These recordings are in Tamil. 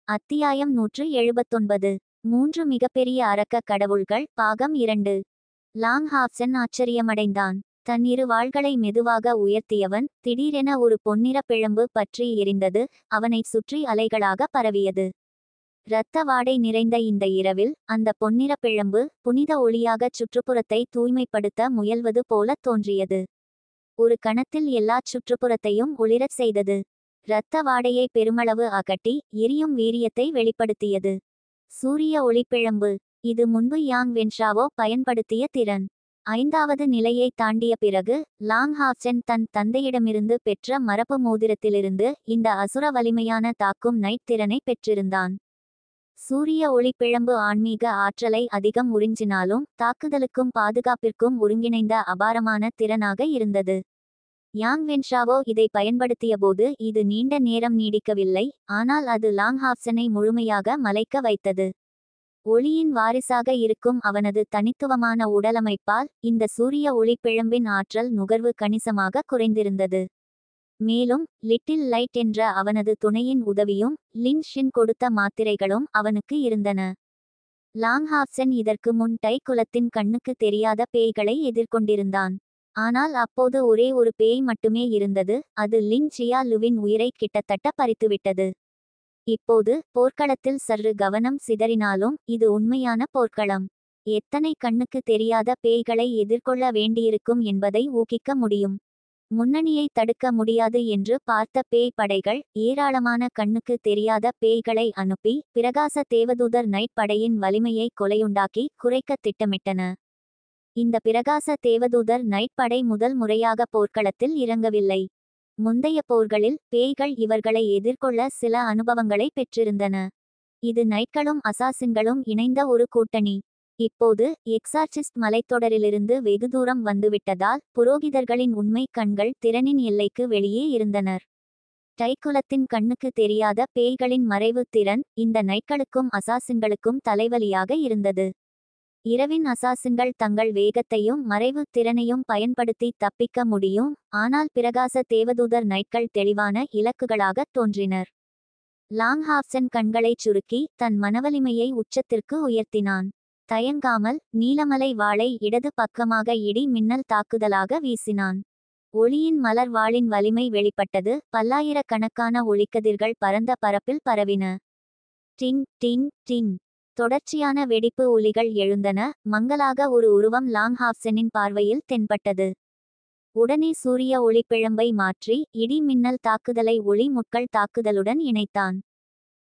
அத்தியாயம் 179. மூன்று மிகப்பெரிய அரக்க கடவுள்கள் பாகம் 2. Long Hobson ஆச்சரியமடைந்தான். தன் இரு வாள்களை மெதுவாக உயர்த்தியவன் திடீரென ஒரு பொன்னிற பிழம்பு பற்றி எரிந்தது. அவனைச் சுற்றி அலைகளாக பரவியது. இரத்த வாடை நிறைந்த இந்த இரவில் அந்த பொன்னிற பிழம்பு புனித ஒளியாகச் சுற்றுப்புறத்தை தூய்மைப்படுத்த முயல்வது போலத் தோன்றியது. ஒரு கணத்தில் எல்லாச் சுற்றுப்புறத்தையும் ஒளிரச் செய்தது. இரத்த வாடையை பெருமளவு அகட்டி எரியும் வீரியத்தை வெளிப்படுத்தியது. சூரிய ஒளிப்பிழம்பு. இது முன்பு யாங் வென்ஷாவோ பயன்படுத்திய திறன். 5வது நிலையை தாண்டிய பிறகு லாங் ஹாப்சன் தன் தந்தையிடமிருந்து பெற்ற மரபு மோதிரத்திலிருந்து இந்த அசுர வலிமையான தாக்கும் நைட் திறனை பெற்றிருந்தான். சூரிய ஒளிப்பிழம்பு ஆன்மீக ஆற்றலை அதிகம் உறிஞ்சினாலும் தாக்குதலுக்கும் பாதுகாப்பிற்கும் ஒருங்கிணைந்த அபாரமான திறனாக இருந்தது. யாங் வென்ஷாவோ இதை பயன்படுத்தியபோது இது நீண்ட நேரம் நீடிக்கவில்லை, ஆனால் அது லாங் ஹாப்சனை முழுமையாக மலைக்க வைத்தது. ஒளியின் வாரிசாக இருக்கும் அவனது தனித்துவமான உடலமைப்பால் இந்த சூரிய ஒளிப்பிழம்பின் ஆற்றல் நுகர்வு கணிசமாக குறைந்திருந்தது. மேலும் லிட்டில் லைட் என்ற அவனது துணையின் உதவியும் லின் ஷின் கொடுத்த மாத்திரைகளும் அவனுக்கு இருந்தன. லாங் ஹாப்சன் இதற்கு முன் டை குலத்தின் கண்ணுக்கு தெரியாத பேய்களை எதிர்கொண்டிருந்தான். ஆனால் அப்போது ஒரே ஒரு பேய் மட்டுமே இருந்தது. அது லின் சியா லுவின் உயிரை கிட்டத்தட்ட பறித்துவிட்டது. இப்போது போர்க்களத்தில் சற்று கவனம் சிதறினாலும் இது உண்மையான போர்க்களம். எத்தனை கண்ணுக்கு தெரியாத பேய்களை எதிர்கொள்ள வேண்டியிருக்கும் என்பதை ஊகிக்க முடியும். முன்னணியை தடுக்க முடியாது என்று பார்த்த பேய் படைகள் ஏராளமான கண்ணுக்கு தெரியாத பேய்களை அனுப்பி பிரகாச தேவதூதர் நைட் படையின் வலிமையை கொலையுண்டாக்கி குறைக்க திட்டமிட்டன. இந்த பிரகாச தேவதூதர் நைட் படை முதல் முறையாக போர்க்களத்தில் இறங்கவில்லை. முந்தைய போர்களில் பேய்கள் இவர்களை எதிர்கொள்ள சில அனுபவங்களை பெற்றிருந்தன. இது நைட்களும் அசாசின்களும் இணைந்த ஒரு கூட்டணி. இப்போது எக்ஸார்சிஸ்ட் மலைத்தொடரிலிருந்து வெகு தூரம் வந்துவிட்டதால் புரோகிதர்களின் உண்மை கண்கள் திறனின் எல்லைக்கு வெளியே இருந்தனர். டைக்குலத்தின் கண்ணுக்கு தெரியாத பேய்களின் மறைவு திறன் இந்த நைட்களுக்கும் அசாசின்களுக்கும் தலைவலியாக இருந்தது. இரவின் அசாசின்கள் தங்கள் வேகத்தையும் மறைவு திறனையும் பயன்படுத்தி தப்பிக்க முடியும், ஆனால் பிரகாச தேவதூதர் நைட்கள் தெளிவான இலக்குகளாக தோன்றினர். லாங் ஹாப்சன் கண்களைச் சுருக்கி தன் மனவலிமையை உச்சத்திற்கு உயர்த்தினான். தயங்காமல் நீலமலை வாளை இடது பக்கமாக இடி மின்னல் தாக்குதலாக வீசினான். ஒளியின் மலர் வாளின் வலிமை வெளிப்பட்டது. பல்லாயிரக்கணக்கான ஒளிக்கதிர்கள் பரந்த பரப்பில் பரவின. டிங் டிங் டிங். தொடர்ச்சியான வெடிப்பு ஒலிகள் எழுந்தன. மங்கலாக ஒரு உருவம் லாங் ஹாப்சனின் பார்வையில் தென்பட்டது. உடனே சூரிய ஒளிப்பிழம்பை மாற்றி இடி மின்னல் தாக்குதலை ஒளி முட்கள் தாக்குதலுடன் இணைத்தான்.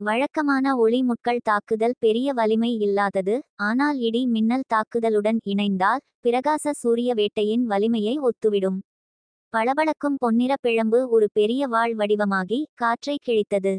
வழக்கமான ஒளி முட்கள் தாக்குதல் பெரிய வலிமை இல்லாதது, ஆனால் இடி மின்னல் தாக்குதலுடன் இணைந்தால் பிரகாச சூரிய வேட்டையின் வலிமையை ஒத்துவிடும். பளபளக்கும் பொன்னிற பிழம்பு ஒரு பெரிய வாள் வடிவமாகி காற்றை கிழித்தது.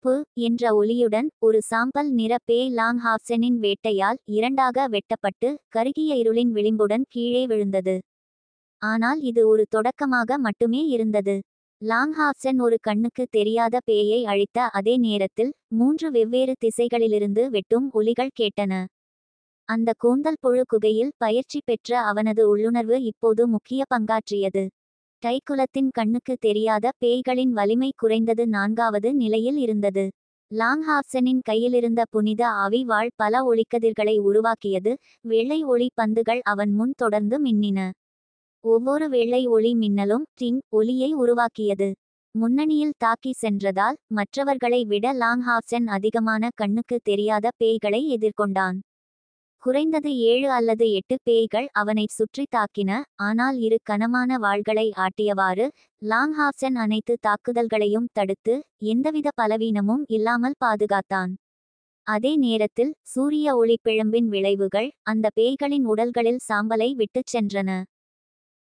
பு என்ற ஒலியுடன் ஒரு சாம்பல் நிற பேய் லாங் ஹாப்சனின் வேட்டையால் இரண்டாக வெட்டப்பட்டு கருகிய இருளின் விளிம்புடன் கீழே விழுந்தது. ஆனால் இது ஒரு தொடக்கமாக மட்டுமே இருந்தது. லாங் ஹாப்சன் ஒரு கண்ணுக்கு தெரியாத பேயை அழித்த அதே நேரத்தில் 3 வெவ்வேறு திசைகளிலிருந்து வெட்டும் ஒலிகள் கேட்டன. அந்த கூந்தல் புழு குகையில் பயிற்சி பெற்ற அவனது உள்ளுணர்வு இப்போது முக்கிய பங்காற்றியது. டைக்குலத்தின் கண்ணுக்கு தெரியாத பேய்களின் வலிமை குறைந்தது 4வது நிலையில் இருந்தது. லாங் ஹாப்சனின் கையிலிருந்த புனித ஆவி வாள் பல ஒளிக்கதிர்களை உருவாக்கியது. வெள்ளை ஒளி பந்துகள் அவன் முன் தொடர்ந்து மின்னின. ஒவ்வொரு வெள்ளை ஒளி மின்னலும் டிங் ஒலியை உருவாக்கியது. முன்னணியில் தாக்கி சென்றதால் மற்றவர்களை விட லாங் ஹாப்சன் அதிகமான கண்ணுக்கு தெரியாத பேய்களை எதிர்கொண்டான். குறைந்தது 7 அல்லது 8 பேய்கள் அவனைச் சுற்றி தாக்கின, ஆனால் இரு கனமான வாள்களை ஆட்டியவாறு லாங் ஹாப்சன் அனைத்து தாக்குதல்களையும் தடுத்து எந்தவித பலவீனமும் இல்லாமல் பாதுகாத்தான். அதே நேரத்தில் சூரிய ஒளிப்பிழம்பின் விளைவுகள் அந்த பேய்களின் உடல்களில் சாம்பலை விட்டுச் சென்றன.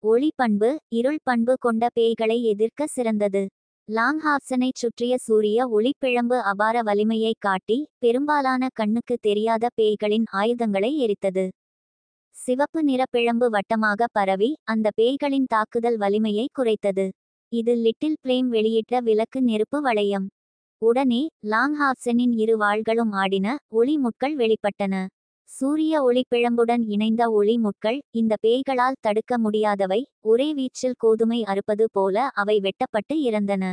ஒளி பண்பு இருள் பண்பு கொண்ட பேய்களை எதிர்க்க சிறந்தது. லாங் ஹாப்சனைச் சுற்றிய சூரிய ஒளிப்பிழம்பு அபார வலிமையை காட்டி பெரும்பாலான கண்ணுக்கு தெரியாத பேய்களின் ஆயுதங்களை எரித்தது. சிவப்பு நிற பிழம்பு வட்டமாக பரவி அந்த பேய்களின் தாக்குதல் வலிமையை குறைத்தது. இது லிட்டில் பிளேம் வெளியிட்ட விளக்கு நெருப்பு வளையம். உடனே லாங் ஹாப்சனின் இரு வாள்களும் ஆடின. ஒளி முட்கள் வெளிப்பட்டன. சூரிய ஒளிப்பிழம்புடன் இணைந்த ஒளி முட்கள் இந்த பேய்களால் தடுக்க முடியாதவை. ஒரே வீச்சில் கோதுமை அறுப்பது போல அவை வெட்டப்பட்டு இறந்தன.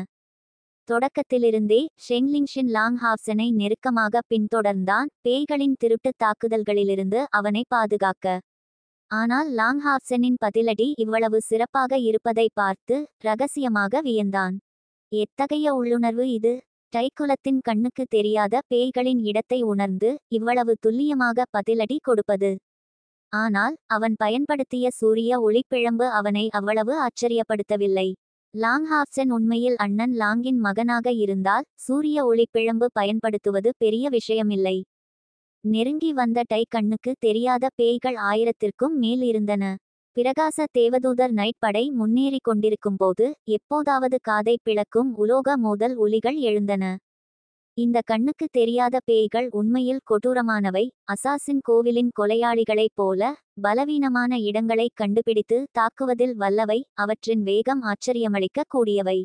தொடக்கத்திலிருந்தே ஷெங்லிங்ஷின் லாங்ஹாவ்சனை நெருக்கமாக பின்தொடர்ந்தான், பேய்களின் திருட்டுத் தாக்குதல்களிலிருந்து அவனை பாதுகாக்க. ஆனால் லாங்ஹாவ்சனின் பதிலடி இவ்வளவு சிறப்பாக இருப்பதை பார்த்து ரகசியமாக வியந்தான். எத்தகைய உள்ளுணர்வு இது! டைக்குலத்தின் கண்ணுக்கு தெரியாத பேய்களின் இடத்தை உணர்ந்து இவ்வளவு துல்லியமாக பதிலடி கொடுப்பது. ஆனால் அவன் பயன்படுத்திய சூரிய ஒளிப்பிழம்பு அவனை அவ்வளவு ஆச்சரியப்படுத்தவில்லை. லாங்ஹாவ்சன் உண்மையில் அண்ணன் லாங்கின் மகனாக இருந்தால் சூரிய ஒளிப்பிழம்பு பயன்படுத்துவது பெரிய விஷயமில்லை. நெருங்கி வந்த டை கண்ணுக்கு தெரியாத பேய்கள் 1000க்கும் மேல் இருந்தன. பிரகாச தேவதூதர் நைட் படை முன்னேறிக் கொண்டிருக்கும்போது எப்போதாவது காதை பிளக்கும் உலோக மோதல் ஒலிகள் எழுந்தன. இந்த கண்ணுக்கு தெரியாத பேய்கள் உண்மையில் கொடூரமானவை, அசாசின் கோவிலின் கொலையாளிகளைப் போல பலவீனமான இடங்களை கண்டுபிடித்து தாக்குவதில் வல்லவை, அவற்றின் வேகம் ஆச்சரியமளிக்க கூடியவை.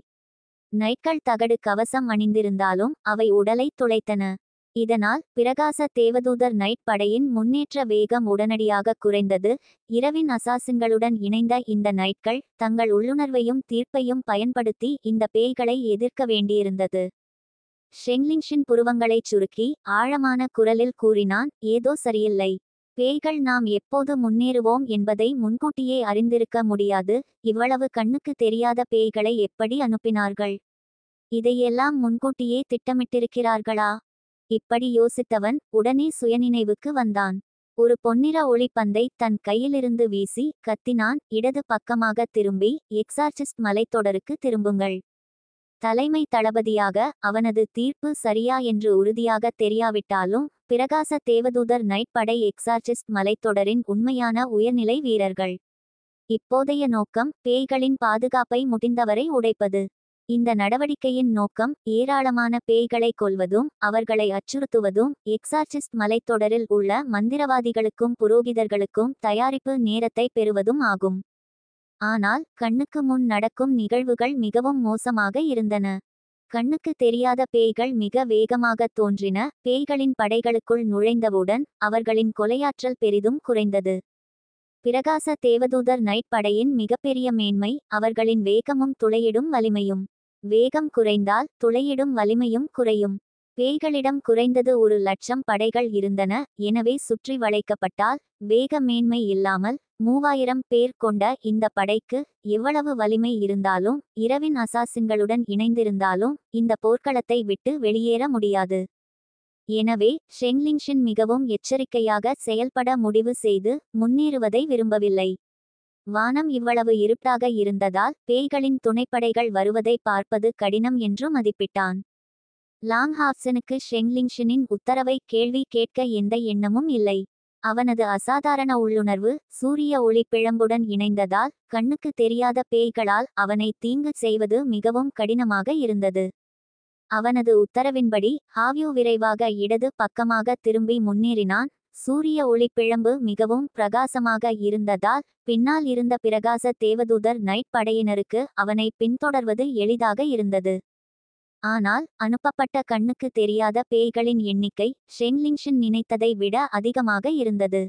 நைட்கள் தகடு கவசம் அணிந்திருந்தாலும் அவை உடலை துளைத்தன. இதனால் பிரகாச தேவதூதர் நைட் படையின் முன்னேற்ற வேகம் உடனடியாக குறைந்தது. இரவின் அசாசின்களுடன் இணைந்த இந்த நைட்கள் தங்கள் உள்ளுணர்வையும் தீர்ப்பையும் பயன்படுத்தி இந்த பேய்களை எதிர்க்க வேண்டியிருந்தது. ஷெங்லிங்ஷின் புருவங்களைச் சுருக்கி ஆழமான குரலில் கூறினான், ஏதோ சரியில்லை. பேய்கள் நாம் எப்போது முன்னேறுவோம் என்பதை முன்கூட்டியே அறிந்திருக்க முடியாது. இவ்வளவு கண்ணுக்கு தெரியாத பேய்களை எப்படி அனுப்பினார்கள்? இதையெல்லாம் முன்கூட்டியே திட்டமிட்டிருக்கிறார்களா? இப்படி யோசித்தவன் உடனே சுயநினைவுக்கு வந்தான். ஒரு பொன்னிற ஒளிப்பந்தை தன் கையிலிருந்து வீசி கத்தினான், இடது பக்கமாக திரும்பி எக்ஸார்சிஸ்ட் மலைத்தொடருக்கு திரும்புங்கள். தலைமை தளபதியாக அவனது தீர்ப்பு சரியா என்று உறுதியாக தெரியாவிட்டாலும் பிரகாச தேவதூதர் நைட் படை எக்ஸார்சிஸ்ட் மலைத்தொடரின் உண்மையான உயர்நிலை வீரர்கள். இப்போதைய நோக்கம் பேய்களின் பாதுகாப்பை முடிந்தவரை உடைப்பது. இந்த நடவடிக்கையின் நோக்கம் ஏராளமான பேய்களை கொல்வதும் அவர்களை அச்சுறுத்துவதும் எக்ஸார்சிஸ்ட் மலைத்தொடரில் உள்ள மந்திரவாதிகளுக்கும் புரோகிதர்களுக்கும் தயாரிப்பு நேரத்தை பெறுவதும் ஆகும். ஆனால் கண்ணுக்கு முன் நடக்கும் நிகழ்வுகள் மிகவும் மோசமாக இருந்தன. கண்ணுக்கு தெரியாத பேய்கள் மிக வேகமாக தோன்றின. பேய்களின் படைகளுக்குள் நுழைந்தவுடன் அவர்களின் கொலையாற்றல் பெரிதும் குறைந்தது. பிரகாச தேவதூதர் நைட் படையின் மிகப்பெரிய மேன்மை அவர்களின் வேகமும் துளையிடும் வலிமையும். வேகம் குறைந்தால் துளையிடும் வலிமையும் குறையும். பேய்களிடம் குறைந்தது 1,00,000 படைகள் இருந்தன. எனவே சுற்றி வளைக்கப்பட்டால் வேக மேன்மை இல்லாமல் 3000 பேர் கொண்ட இந்த படைக்கு எவ்வளவு வலிமை இருந்தாலும் இரவின் அசாசின்களுடன் இணைந்திருந்தாலும் இந்த போர்க்களத்தை விட்டு வெளியேற முடியாது. எனவே ஷெங்லிங்ஷின் மிகவும் எச்சரிக்கையாக செயல்பட முடிவு செய்து முன்னேறுவதை விரும்பவில்லை. வானம் இவ்வளவு இருட்டாக இருந்ததால் பேய்களின் துணைப்படைகள் வருவதை பார்ப்பது கடினம் என்று மதிப்பிட்டான். லாங்ஹாவ்சனுக்கு ஷெங்லிங்ஷினின் உத்தரவை கேள்வி கேட்க எந்த எண்ணமும் இல்லை. அவனது அசாதாரண உள்ளுணர்வு சூரிய ஒளிப்பிழம்புடன் இணைந்ததால் கண்ணுக்கு தெரியாத பேய்களால் அவனை தீங்கு செய்வது மிகவும் கடினமாக இருந்தது. அவனது உத்தரவின்படி ஹாவ்யூ விரைவாக இடது பக்கமாக திரும்பி முன்னேறினான். சூரிய ஒளிப்பிழம்பு மிகவும் பிரகாசமாக இருந்ததால் பின்னால் இருந்த பிரகாச தேவதூதர் நைட் படையினருக்கு அவனை பின்தொடர்வது எளிதாக இருந்தது. ஆனால் அனுப்பப்பட்ட கண்ணுக்கு தெரியாத பேய்களின் எண்ணிக்கை ஷெங்லிங்ஷின் நினைத்ததை விட அதிகமாக இருந்தது.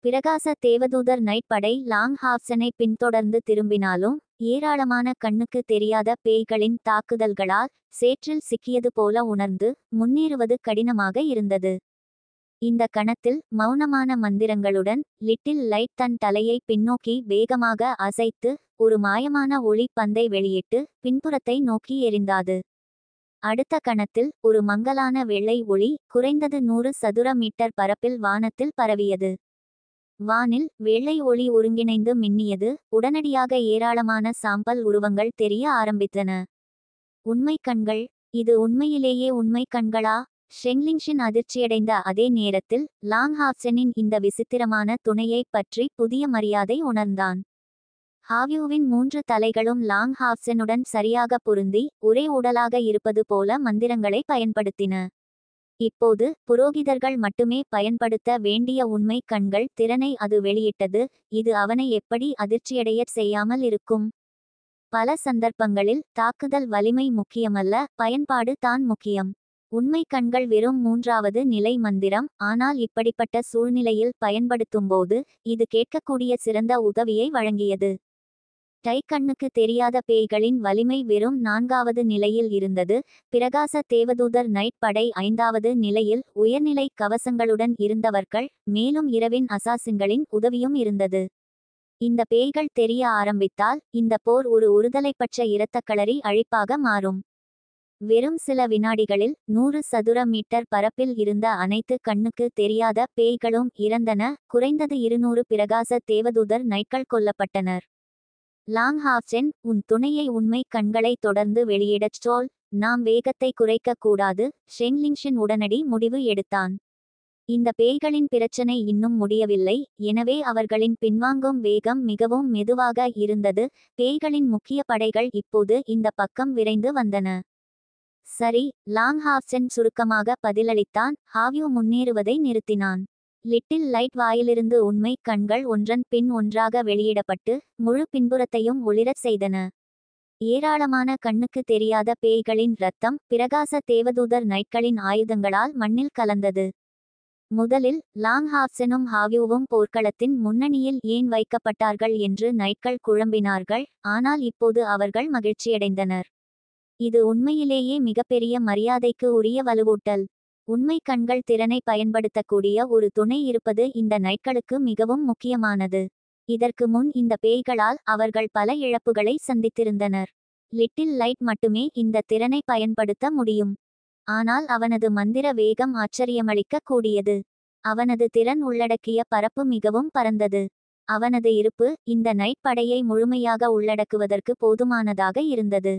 பிரகாச தேவதூதர் நைட் படை லாங்ஹாவ்சனை பின்தொடர்ந்து திரும்பினாலும் ஏராளமான கண்ணுக்கு தெரியாத பேய்களின் தாக்குதல்களால் சேற்றில் சிக்கியது போல உணர்ந்து முன்னேறுவது கடினமாக இருந்தது. இந்த கணத்தில் மௌனமான மந்திரங்களுடன் லிட்டில் லைட் தன் தலையை பின்னோக்கி வேகமாக அசைத்து ஒரு மாயமான ஒளி பந்தை வெளியிட்டு பின்புறத்தை நோக்கி எறிந்தாது. அடுத்த கணத்தில் ஒரு மங்கலான வெள்ளை ஒளி குறைந்தது 100 சதுர மீட்டர் பரப்பில் வானத்தில் பரவியது. வானில் வெள்ளை ஒளி ஒருங்கிணைந்து மின்னியது. உடனடியாக ஏராளமான சாம்பல் உருவங்கள் தெரிய ஆரம்பித்தன. உண்மை கண்கள்! இது உண்மையிலேயே உண்மை கண்களா? ஷெங்லிங்ஷின் அதிர்ச்சியடைந்த அதே நேரத்தில் லாங்ஹாவ்சனின் இந்த விசித்திரமான துணையைப் பற்றி புதிய மரியாதை உணர்ந்தான். ஹாவ்யூவின் 3 தலைகளும் லாங்ஹாவ்சனுடன் சரியாக பொருந்தி ஒரே உடலாக இருப்பது போல மந்திரங்களை பயன்படுத்தின. இப்போது புரோகிதர்கள் மட்டுமே பயன்படுத்த வேண்டிய உண்மை கண்கள் திறனை அது வெளியிட்டது. இது அவனை எப்படி அதிர்ச்சியடையச் செய்யாமல் இருக்கும்? பல சந்தர்ப்பங்களில் தாக்குதல் வலிமை முக்கியமல்ல, பயன்பாடு தான் முக்கியம். உண்மை கண்கள் வெறும் 3வது நிலை மந்திரம். ஆனால் இப்படிப்பட்ட சூழ்நிலையில் பயன்படுத்தும்போது இது கேட்கக்கூடிய சிறந்த உதவியை வழங்கியது. டை கண்ணுக்கு தெரியாத பேய்களின் வலிமை வெறும் 4வது நிலையில் இருந்தது. பிரகாச தேவதூதர் நைட் படை 5வது நிலையில் உயர்நிலை கவசங்களுடன் இருந்தவர்கள். மேலும் இரவின் அசாசின்களின் உதவியும் இருந்தது. இந்த பேய்கள் தெரிய ஆரம்பித்தால் இந்த போர் ஒரு ஒருதலைப்பட்ச இரத்தக்களரி அழிப்பாக மாறும். வெறும் சில வினாடிகளில் 100 சதுர மீட்டர் பரப்பில் இருந்த அனைத்து கண்ணுக்கு தெரியாத பேய்களும் இறந்தன. குறைந்தது 200 பிரகாச தேவதூதர் நைட்கள் கொல்லப்பட்டனர். லாங் ஹாஃப்சென், உன் துணையை உண்மை கண்களை தொடர்ந்து வெளியிடச் சொல். நாம் வேகத்தை குறைக்க கூடாது. ஷெங்லிங்ஷன் உடனடி முடிவு எடுத்தான். இந்த பேய்களின் பிரச்சனை இன்னும் முடியவில்லை. எனவே அவர்களின் பின்வாங்கும் வேகம் மிகவும் மெதுவாக இருந்தது. பேய்களின் முக்கிய படைகள் இப்போது இந்த பக்கம் விரைந்து வந்தன. சரி, லாங் ஹாஃப்சென் சுருக்கமாக பதிலளித்தான். ஹாவ்யூ முன்னேறுவதை நிறுத்தினான். லிட்டில் லைட் வாயிலிருந்து உண்மை கண்கள் ஒன்றன் பின் ஒன்றாக வெளியிடப்பட்டு முழு பின்புறத்தையும் ஒளிரச் செய்தன. ஏராளமான கண்ணுக்கு தெரியாத பேய்களின் இரத்தம் பிரகாச தேவதூதர் நைட்களின் ஆயுதங்களால் மண்ணில் கலந்தது. முதலில் லாங் ஹாஃப்செனும் ஹாவ்யூவும் போர்க்களத்தின் முன்னணியில் ஏன் வைக்கப்பட்டார்கள் என்று நைட்கள் குழம்பினார்கள். ஆனால் இப்போது அவர்கள் மகிழ்ச்சியடைந்தனர். இது உண்மையிலேயே மிகப்பெரிய மரியாதைக்கு உரிய வலுவூட்டல். உண்மை கண்கள் திறனை பயன்படுத்தக்கூடிய ஒரு துணை இருப்பது இந்த நைட்களுக்கு மிகவும் முக்கியமானது. இதற்கு முன் இந்த பேய்களால் அவர்கள் பல இழப்புகளை சந்தித்திருந்தனர். லிட்டில் லைட் மட்டுமே இந்த திறனை பயன்படுத்த முடியும். ஆனால் அவனது மந்திர வேகம் ஆச்சரியமளிக்க கூடியது. அவனது திறன் உள்ளடக்கிய பரப்பு மிகவும் பரந்தது. அவனது இருப்பு இந்த நைட் படையை முழுமையாக உள்ளடக்குவதற்கு போதுமானதாக இருந்தது.